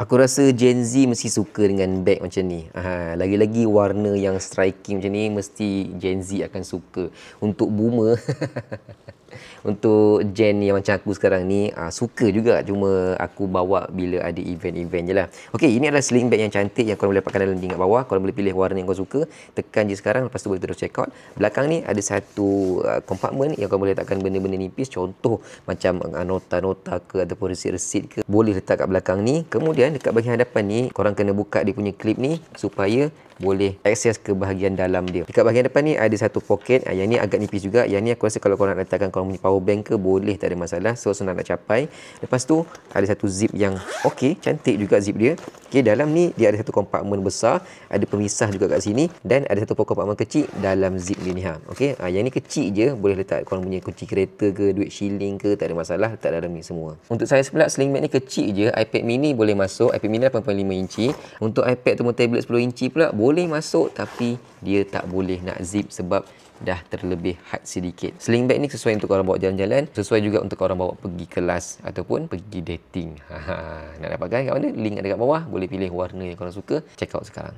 Aku rasa Gen Z mesti suka dengan beg macam ni. Lagi-lagi warna yang striking macam ni mesti Gen Z akan suka. Untuk boomer untuk gen yang macam aku sekarang ni suka juga, cuma aku bawa bila ada event-event je lah. Okey, ini adalah sling bag yang cantik yang korang boleh dapatkan dalam link kat bawah. Korang boleh pilih warna yang korang suka, tekan je sekarang, lepas tu boleh terus check out. Belakang ni ada satu compartment yang korang boleh letakkan benda-benda nipis, contoh macam nota-nota ke ataupun resit-resit ke, boleh letak kat belakang ni. Kemudian dekat bahagian hadapan ni korang kena buka dia punya clip ni supaya boleh akses ke bahagian dalam dia. Dekat bahagian depan ni ada satu poket, yang ni agak nipis juga. Yang ni aku rasa kalau korang nak letakkan korang punya power bank ke, boleh, tak ada masalah. So senang nak capai. Lepas tu ada satu zip yang okey, cantik juga zip dia. Okey, dalam ni dia ada satu kompartmen besar, ada pemisah juga kat sini, dan ada satu kompartmen kecil dalam zip dia ni. Okey, yang ni kecil je, boleh letak korang punya kunci kereta ke, duit shilling ke, tak ada masalah, letak dalam ni semua. Untuk saiz pula sling bag ni kecil je, iPad mini boleh masuk, iPad mini 8.5 inci. Untuk iPad ataupun tablet 10 inci pula boleh masuk, tapi dia tak boleh nak zip sebab dah terlebih had sedikit. Sling bag ni sesuai untuk korang bawa jalan-jalan, sesuai juga untuk korang bawa pergi kelas ataupun pergi dating. Nak dapatkan kat mana? Link ada kat bawah. Boleh pilih warna yang korang suka. Check out sekarang.